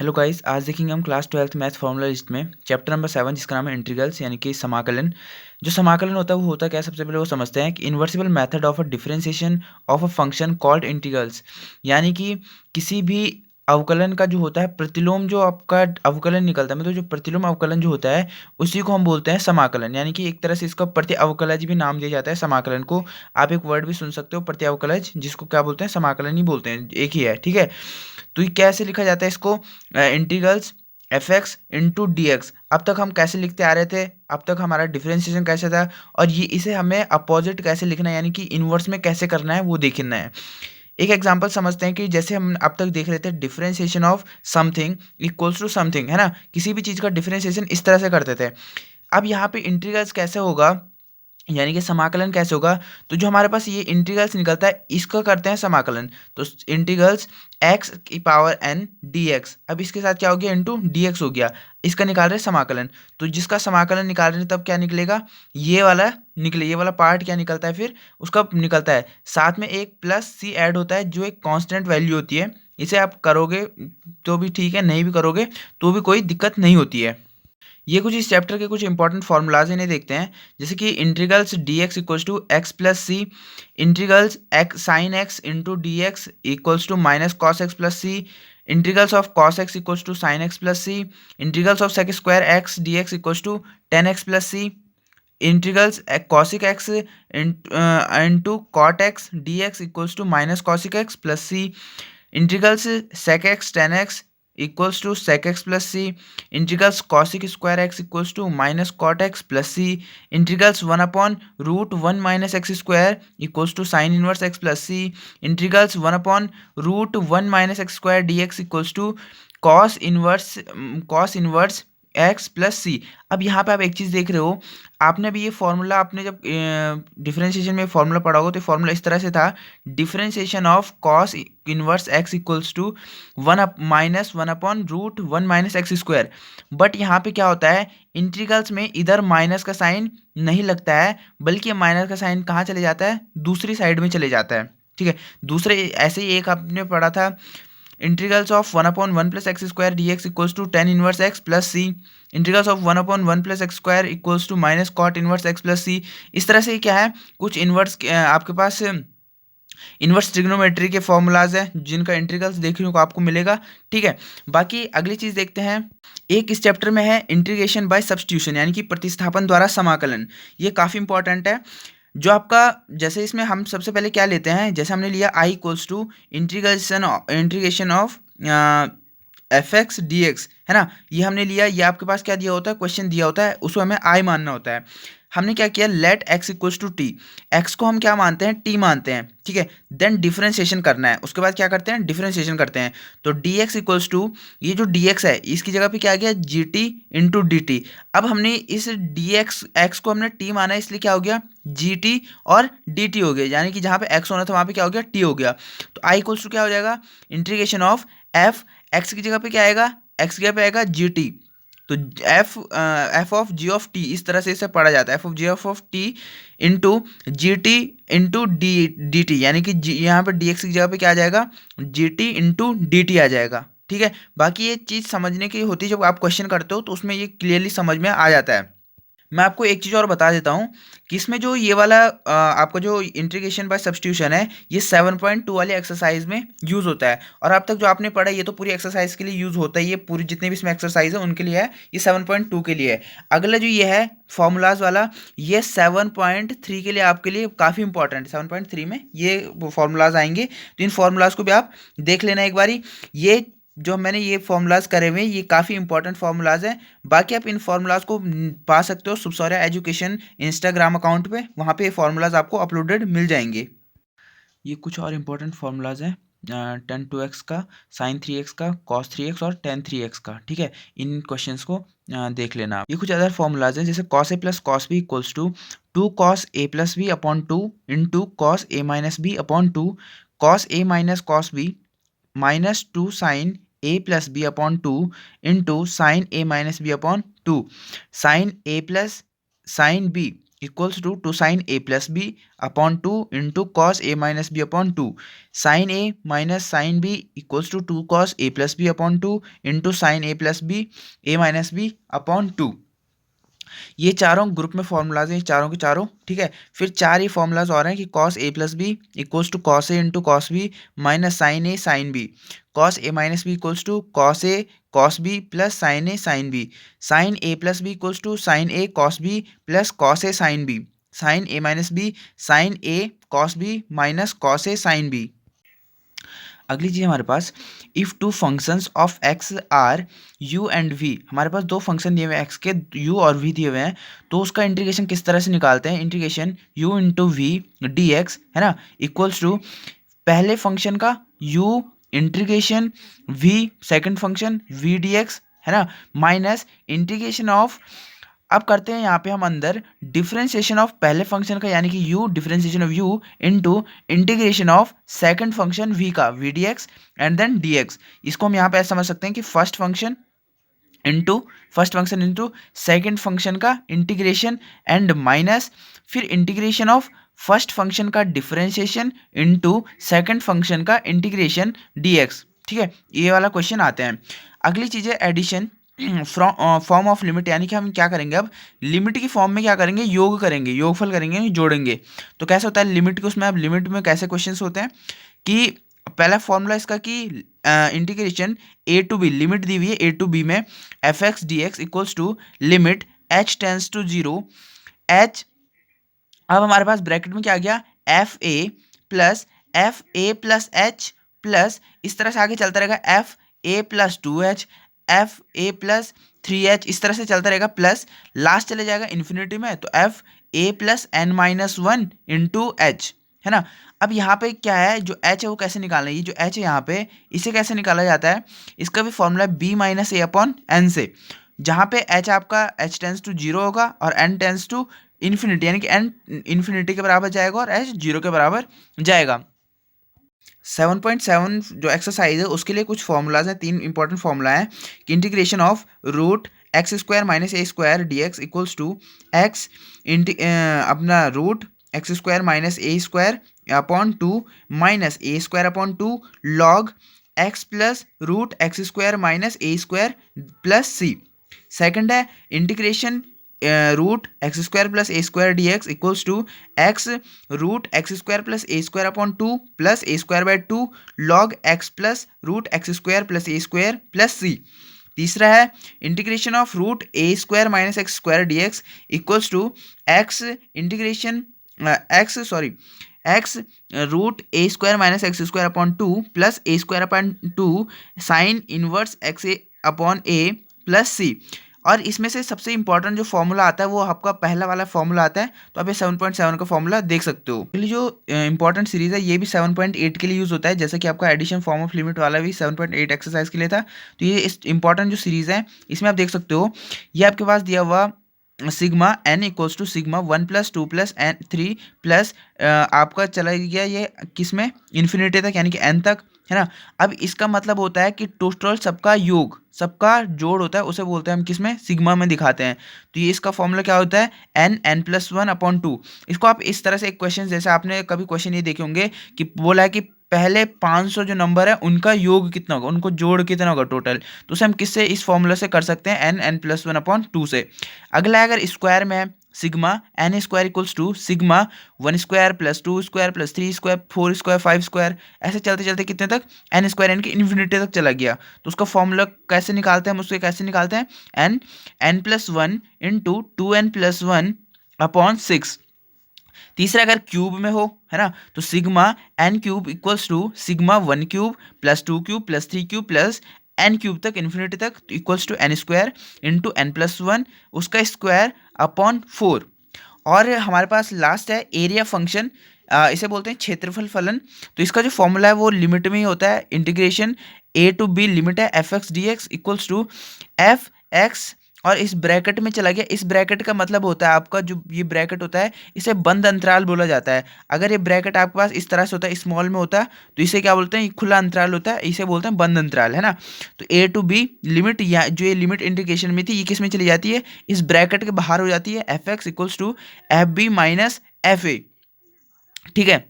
Hello guys, आज देखेंगे हम class 12th math formula list में चैप्टर नंबर 7 जिसका नाम है इंटीग्रल्स यानी कि समाकलन। जो समाकलन होता है वो होता क्या है, सबसे पहले वो समझते हैं कि invertible method of a differentiation of a function called integrals. यानी कि किसी भी अवकलन का जो होता है प्रतिलोम, जो आपका अवकलन निकलता है, मतलब जो प्रतिलोम अवकलन जो होता है उसी को हम बोलते हैं समाकलन। यानी कि एक तरह से इसका प्रति अवकलज भी नाम दिया जाता है समाकलन को। आप एक वर्ड भी सुन सकते हो प्रति अवकलज, जिसको क्या बोलते हैं, समाकलन ही बोलते हैं, एक ही है, ठीक है। तो ये कैसे लिखा जाता है इसको, integrals F x into d x. अब तक हम कैसे लिखते आ रहे थे, अब तक हमारा डिफरेंशिएशन कैसे था, और ये इसे हमें अपोजिट कैसे लिखना है, यानी कि इन्वर्स में कैसे करना है वो देखना है। एक एग्जांपल समझते हैं कि जैसे हम अब तक देख रहे थे differentiation of something equals to something, है ना। किसी भी चीज़ का डिफरेंशिएशन इस तरह से करते थे। अब यहाँ पे इंटीग्रल्स कैसे होगा, यानी कि समाकलन कैसे होगा। तो जो हमारे पास ये इंटीग्रल्स निकलता है इसका करते हैं समाकलन। तो इंटीग्रल्स एक्स की पावर एन डी एक्स, अब इसके साथ क्या हो गया, इंटू डी एक्स हो गया। इसका निकाल रहे हैं समाकलन। तो जिसका समाकलन निकाल रहे हैं तब क्या निकलेगा, ये वाला निकले, ये वाला पार्ट क्या निकलता है, फिर उसका निकलता है साथ में एक प्लस सी ऐड होता है जो एक कांस्टेंट वैल्यू होती है। इसे आप करोगे तो भी ठीक है, नहीं भी करोगे तो भी कोई दिक्कत नहीं होती है। ये कुछ इस चैप्टर के कुछ इंपॉर्टेंट फार्मूलाज इन्हें देखते हैं। जैसे कि integrals d x equals to x plus C, integrals x sine x into d x equals to minus cos x plus C, integrals of cos x equals to sine x plus C, integrals of sec square x D x equals to tan x plus C, integrals cosec x into cot x D x equals to minus cosec x plus C, integrals sec x tan x equals to sec x plus C, integrals cosic square x equals to minus cot x plus C, integrals 1/√1 - x² equals to sine inverse x plus C, integrals 1/√1 - x² dx equals to cos inverse X plus C. अब यहाँ पे आप एक चीज़ देख रहे हो, आपने अभी ये फॉर्मूला, आपने जब डिफरेंशिएशन में फॉर्मूला पढ़ा होगा तो फॉर्मूला इस तरह से था, differentiation of cos inverse x equals to 1/√1 - x²। But यहाँ पे क्या होता है, इंटीग्रल्स में इधर माइनस का साइन नहीं लगता है, बल्कि माइनस का साइन कहाँ चले जाता है, दूसरी साइड में चले जाता है, ठीक है। दूसरे ऐसे ही एक आपने पढ़ा था, integrals of 1/1 + x² dx equals to tan inverse X plus C, integrals of 1/1 + x² equals to minus cot inverse X plus C. इस तरह से क्या है, कुछ इनवर्स आपके पास इनवर्स ट्रिग्नोमेट्री के फॉर्मूलाज हैं जिनका इंटीग्रल्स देखने को आपको मिलेगा, ठीक है। बाकी अगली चीज़ देखते हैं, एक इस चैप्टर में है इंटीग्रेशन बाय सब्स्टिट्यूशन, यानी कि प्रतिस्थापन द्वारा समाकलन। ये काफ़ी इंपॉर्टेंट है। जो आपका, जैसे इसमें हम सबसे पहले क्या लेते हैं, जैसे हमने लिया I equals to integration of F X D x, है ना। ये हमने लिया, ये आपके पास क्या दिया होता है, क्वेश्चन दिया होता है, उसको हमें आई मानना होता है। हमने क्या किया, let x equals to t, x को हम क्या मानते हैं, टी मानते हैं, ठीक है। देन डिफरेंशिएशन करना है, उसके बाद क्या करते हैं, डिफरेंशिएशन करते हैं। तो डी एक्स इक्वल्स टू, ये जो डी एक्स है इसकी जगह पे क्या आ गया, G T into D T. अब हमने इस डी एक्स एक्स को हमने टी माना है, इसलिए क्या हो गया, जी टी और डी टी हो गया, यानी कि जहाँ पे एक्स होना था वहाँ पे क्या हो गया, टी हो गया। तो आई इक्वल्स टू क्या हो जाएगा, इंटीग्रेशन ऑफ एफ, एक्स की जगह पे क्या आएगा, एक्स की जगह पे आएगा जी टी। तो f of g of t, इस तरह से इसे पढ़ा जाता है, f of g of t into g T into D t, यानी कि यहाँ पे डी एक्स की जगह पे क्या आ जाएगा, G T into D T आ जाएगा, ठीक है। बाकी ये चीज़ समझने की होती है, जब आप क्वेश्चन करते हो तो उसमें ये क्लियरली समझ में आ जाता है। मैं आपको एक चीज़ और बता देता हूँ कि इसमें जो ये वाला आपका जो इंटीग्रेशन बाय सब्स्टिट्यूशन है, ये 7.2 वाले एक्सरसाइज में यूज़ होता है। और अब तक जो आपने पढ़ा ये तो पूरी एक्सरसाइज के लिए यूज़ होता है, ये पूरी जितने भी इसमें एक्सरसाइज है उनके लिए है, ये 7.2 के लिए है। अगला जो ये है फॉर्मूलाज वाला, ये 7.3 के लिए आपके लिए काफ़ी इंपॉर्टेंट है। 7.3 में ये फॉर्मूलाज आएंगे, तो इन फॉर्मूलाज को भी आप देख लेना एक बारी। ये जो मैंने ये फॉर्मूलाज करे हुए हैं ये काफ़ी इंपॉर्टेंट फॉर्मूलाज हैं। बाकी आप इन फॉर्मूलाज को पा सकते हो सुबसौर्या एजुकेशन इंस्टाग्राम अकाउंट पे, वहाँ पे ये फॉर्मूलाज आपको अपलोडेड मिल जाएंगे। ये कुछ और इंपॉर्टेंट फॉर्मूलाज हैं, टेन टू एक्स का, साइन 3x का, कॉस 3x और टेन 3x का, ठीक है। इन क्वेश्चंस को देख लेना आप। ये कुछ अदर फॉर्मूलाज हैं, जैसे cos a plus cos b equals to 2 cos a plus b upon 2 into cos a minus b upon 2, cos a minus cos b minus 2 sine a plus b upon 2 into sine a minus b upon 2, sine a plus sine b equals to sine a plus b upon two into cos a minus b upon two, sine a minus sine b equals to cos a plus b upon two into sine a plus b a minus b upon two. ये चारों group में formulas हैं, चारों के चारों, ठीक है। फिर चार ये फॉर्मूलाज और हैं कि cos a plus b equals to cos a into cos b minus sine a sine b, cos a minus b equals to cos a cos b plus sine a sine b, sine a plus b equals to sine a cos b plus cos a sine b, sine a minus b sine a cos b minus cos a sine b. अगली चीज़ हमारे पास, if two functions of x are u and v, हमारे पास दो function दिए हुए हैं एक्स के, यू और वी दिए हुए हैं, तो उसका इंटीग्रेशन किस तरह से निकालते हैं, integration u into v d x है ना, इक्वल्स टू पहले फंक्शन का u integration v second function v d x है ना, माइनस इंटीग्रेशन ऑफ, अब करते हैं यहाँ पे हम अंदर डिफरेंशिएशन ऑफ पहले फंक्शन का यानी कि u differentiation of u into integration of second function v का v dx and then dx। इसको हम यहाँ पे ऐसे समझ सकते हैं कि first function into second function का इंटीग्रेशन एंड माइनस फिर इंटीग्रेशन ऑफ फर्स्ट फंक्शन का डिफरेंशिएशन इनटू सेकंड फंक्शन का इंटीग्रेशन dx। ठीक है, ये वाला क्वेश्चन आते हैं। अगली चीज़ है एडिशन फॉर्म ऑफ लिमिट, यानी कि हम क्या करेंगे अब लिमिट की फॉर्म में क्या करेंगे, योग करेंगे, योगफल करेंगे, जोड़ेंगे। तो कैसे होता है लिमिट के उसमें, अब लिमिट में कैसे क्वेश्चंस होते हैं कि पहला फॉर्मूला इसका कि integration A to B, limit दी हुई है ए टू बी में F X D x equals to limit H tends to zero H, अब हमारे पास ब्रैकेट में क्या आ गया एफ ए प्लस एच प्लस इस तरह से आगे चलता रहेगा एफ ए प्लस टू एच एफ ए प्लस थ्री एच, इस तरह से चलता रहेगा प्लस लास्ट चले जाएगा इन्फिनिटी में, तो एफ ए plus n minus one into h है ना। अब यहाँ पे क्या है, जो एच है वो कैसे निकालना है, ये जो एच है यहाँ पे इसे कैसे निकाला जाता है, इसका भी फॉर्मूला है बी माइनस ए अपॉन एन से, जहाँ पे एच आपका एच टेंस टू जीरो होगा और एन टेंस टू इन्फिनिटी, यानी कि एन इन्फिनिटी के बराबर जाएगा और एच जीरो के बराबर जाएगा। 7.7 जो एक्सरसाइज है उसके लिए कुछ फॉर्मूलाज हैं, तीन इंपॉर्टेंट फॉर्मूला है कि integration of root X square minus A square D x equals to X अपना root X square minus A square upon two minus A square upon two log X plus root X square minus A square plus C. Second है integration root X square plus A square D x equals to X root X square plus A square upon two plus A square by two log X plus root X square plus A square plus C. तीसरा है integration of root A square minus X square D x equals to X integration X root A square minus X square upon two plus A square upon two sine inverse X A upon A plus C. और इसमें से सबसे important जो formula आता है वो आपका पहला वाला फॉर्मूला आता है, तो आप ये 7.7 का फॉर्मूला देख सकते हो। ये जो इंपॉर्टेंट सीरीज है ये भी 7.8 के लिए यूज़ होता है, जैसे कि आपका एडिशन फॉर्म ऑफ लिमिट वाला भी 7.8 एक्सरसाइज के लिए था। तो ये इस इंपॉर्टेंट जो सीरीज़ है इसमें आप देख सकते हो, ये आपके पास दिया हुआ sigma n equals to sigma one plus two plus n three plus आपका चला गया ये किस में इन्फिनिटी तक, यानी कि एन तक है ना। अब इसका मतलब होता है कि टोटल सबका योग, सबका जोड़ होता है, उसे बोलते हैं हम किस में, सिग्मा में दिखाते हैं। तो ये इसका फॉर्मूला क्या होता है n n plus one upon two. इसको आप इस तरह से एक क्वेश्चन, जैसे आपने कभी क्वेश्चन ये देखे होंगे कि बोला है कि पहले 500 जो नंबर है उनका योग कितना होगा, उनको जोड़ कितना होगा टोटल, तो उसे हम किससे, इस फॉर्मूला से कर सकते हैं n n plus one upon two से। अगला है अगर स्क्वायर में है sigma n square equals to sigma one square plus two square plus three square four square five square, ऐसे चलते चलते कितने तक एन स्क्वायर यानी कि इन्फिनिटी तक चला गया। तो उसका फॉर्मूला कैसे निकालते हैं हम, उसको कैसे निकालते हैं n n plus one into two n plus one upon six. तीसरा अगर क्यूब में हो है ना, तो sigma n cube equals to sigma one cube plus two cube plus three cube plus n cube तक इन्फिनिटी तक equals to n square into n plus one उसका स्क्वायर अपॉन फोर। और हमारे पास लास्ट है एरिया फंक्शन, इसे बोलते हैं क्षेत्रफल फलन। तो इसका जो फॉर्मूला है वो लिमिट में ही होता है, integration A to B limit है F X D x equals to F X और इस ब्रैकेट में चला गया। इस ब्रैकेट का मतलब होता है आपका जो ये ब्रैकेट होता है इसे बंद अंतराल बोला जाता है। अगर ये ब्रैकेट आपके पास इस तरह से होता है, स्मॉल में होता है, तो इसे क्या बोलते हैं, ये खुला अंतराल होता है, इसे बोलते हैं बंद अंतराल, है ना। तो ए टू बी लिमिट, या जो ये लिमिट इंडिकेशन में थी ये किस में चली जाती है, इस ब्रैकेट के बाहर हो जाती है, F X equals to F B minus F A. ठीक है।